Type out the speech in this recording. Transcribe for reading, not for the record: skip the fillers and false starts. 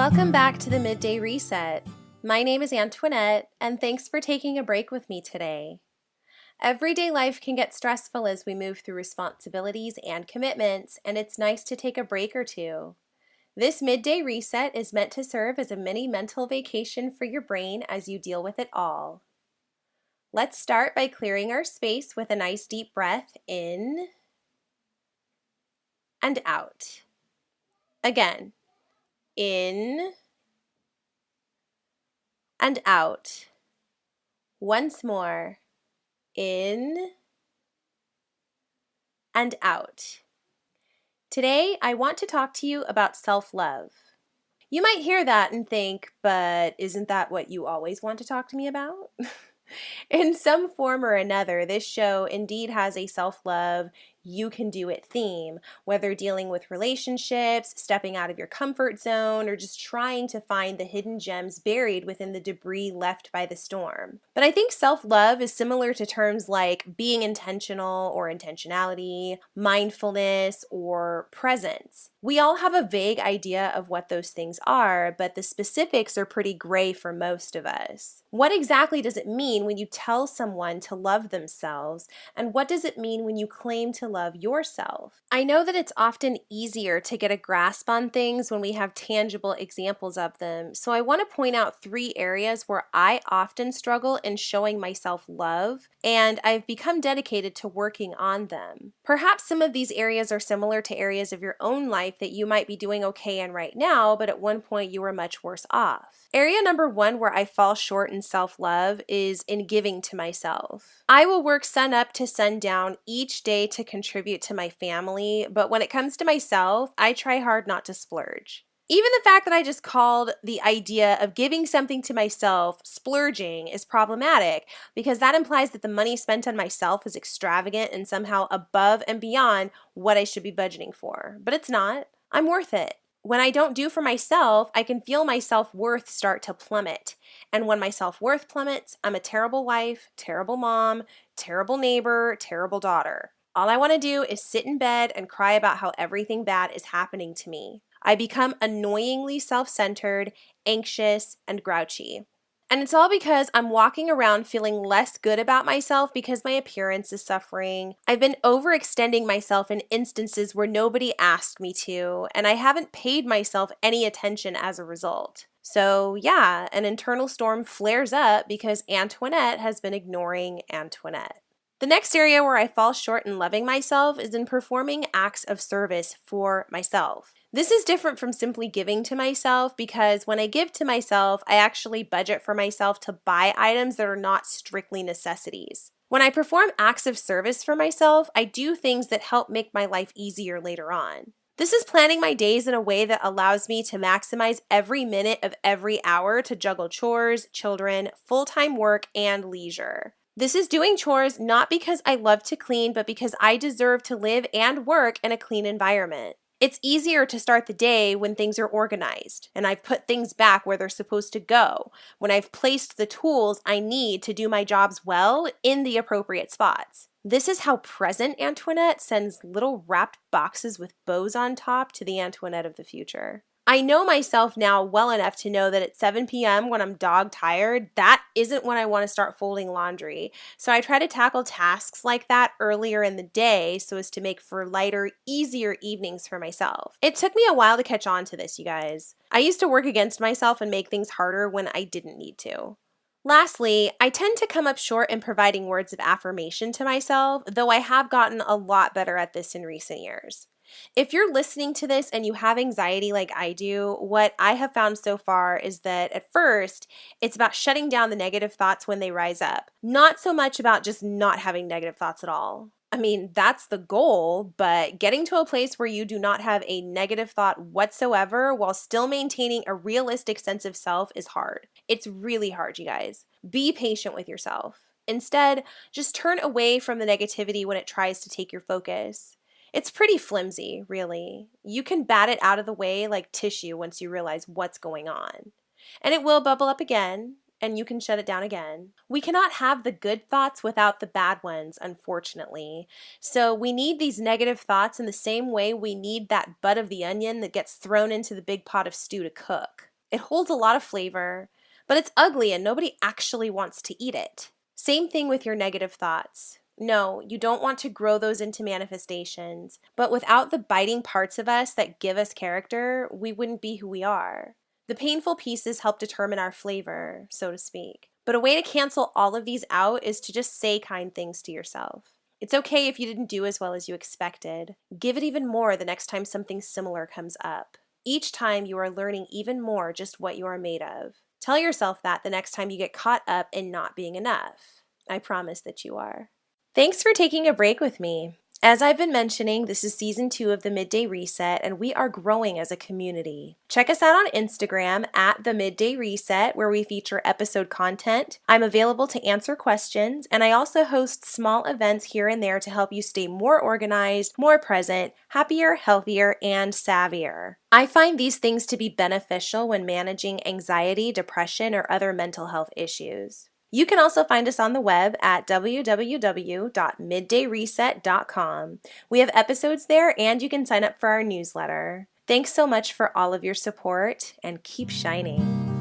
Welcome back to the Midday Reset. My name is Antoinette, and thanks for taking a break with me today. Everyday life can get stressful as we move through responsibilities and commitments, and it's nice to take a break or two. This Midday Reset is meant to serve as a mini mental vacation for your brain as you deal with it all. Let's start by clearing our space with a nice deep breath in and out. Again, in and out. Once more, in and out. Today, I want to talk to you about self-love. You might hear that and think, but isn't that what you always want to talk to me about? In some form or another, this show indeed has a self-love, you can do it theme, whether dealing with relationships, stepping out of your comfort zone, or just trying to find the hidden gems buried within the debris left by the storm. But I think self-love is similar to terms like being intentional or intentionality, mindfulness, or presence. We all have a vague idea of what those things are, but the specifics are pretty gray for most of us. What exactly does it mean when you tell someone to love themselves, and what does it mean when you claim to love yourself? I know that it's often easier to get a grasp on things when we have tangible examples of them, so I want to point out 3 areas where I often struggle in showing myself love, and I've become dedicated to working on them. Perhaps some of these areas are similar to areas of your own life that you might be doing okay in right now, but at one point you were much worse off. Area number 1 where I fall short in self-love is in giving to myself. I will work sun up to sundown each day to contribute to my family, but when it comes to myself, I try hard not to splurge. Even the fact that I just called the idea of giving something to myself splurging is problematic because that implies that the money spent on myself is extravagant and somehow above and beyond what I should be budgeting for. But it's not. I'm worth it. When I don't do for myself, I can feel my self-worth start to plummet. And when my self-worth plummets, I'm a terrible wife, terrible mom, terrible neighbor, terrible daughter. All I want to do is sit in bed and cry about how everything bad is happening to me. I become annoyingly self-centered, anxious, and grouchy. And it's all because I'm walking around feeling less good about myself because my appearance is suffering. I've been overextending myself in instances where nobody asked me to, and I haven't paid myself any attention as a result. So yeah, an internal storm flares up because Antoinette has been ignoring Antoinette. The next area where I fall short in loving myself is in performing acts of service for myself. This is different from simply giving to myself because when I give to myself, I actually budget for myself to buy items that are not strictly necessities. When I perform acts of service for myself, I do things that help make my life easier later on. This is planning my days in a way that allows me to maximize every minute of every hour to juggle chores, children, full-time work, and leisure. This is doing chores not because I love to clean, but because I deserve to live and work in a clean environment. It's easier to start the day when things are organized, and I've put things back where they're supposed to go, when I've placed the tools I need to do my jobs well in the appropriate spots. This is how present Antoinette sends little wrapped boxes with bows on top to the Antoinette of the future. I know myself now well enough to know that at 7 p.m. when I'm dog tired, that isn't when I want to start folding laundry. So I try to tackle tasks like that earlier in the day so as to make for lighter, easier evenings for myself. It took me a while to catch on to this, you guys. I used to work against myself and make things harder when I didn't need to. Lastly, I tend to come up short in providing words of affirmation to myself, though I have gotten a lot better at this in recent years. If you're listening to this and you have anxiety like I do, what I have found so far is that at first, it's about shutting down the negative thoughts when they rise up, not so much about just not having negative thoughts at all. I mean, that's the goal, but getting to a place where you do not have a negative thought whatsoever while still maintaining a realistic sense of self is hard. It's really hard, you guys. Be patient with yourself. Instead, just turn away from the negativity when it tries to take your focus. It's pretty flimsy, really. You can bat it out of the way like tissue once you realize what's going on. And it will bubble up again, and you can shut it down again. We cannot have the good thoughts without the bad ones, unfortunately. So we need these negative thoughts in the same way we need that butt of the onion that gets thrown into the big pot of stew to cook. It holds a lot of flavor, but it's ugly and nobody actually wants to eat it. Same thing with your negative thoughts. No, you don't want to grow those into manifestations, but without the biting parts of us that give us character, we wouldn't be who we are. The painful pieces help determine our flavor, so to speak. But a way to cancel all of these out is to just say kind things to yourself. It's okay if you didn't do as well as you expected. Give it even more the next time something similar comes up. Each time you are learning even more just what you are made of. Tell yourself that the next time you get caught up in not being enough. I promise that you are. Thanks for taking a break with me. As I've been mentioning, this is season 2 of the Midday Reset, and we are growing as a community. Check us out on Instagram at the Midday Reset, where we feature episode content. I'm available to answer questions, and I also host small events here and there to help you stay more organized, more present, happier, healthier, and savvier. I find these things to be beneficial when managing anxiety, depression, or other mental health issues. You can also find us on the web at www.middayreset.com. We have episodes there, and you can sign up for our newsletter. Thanks so much for all of your support, and keep shining.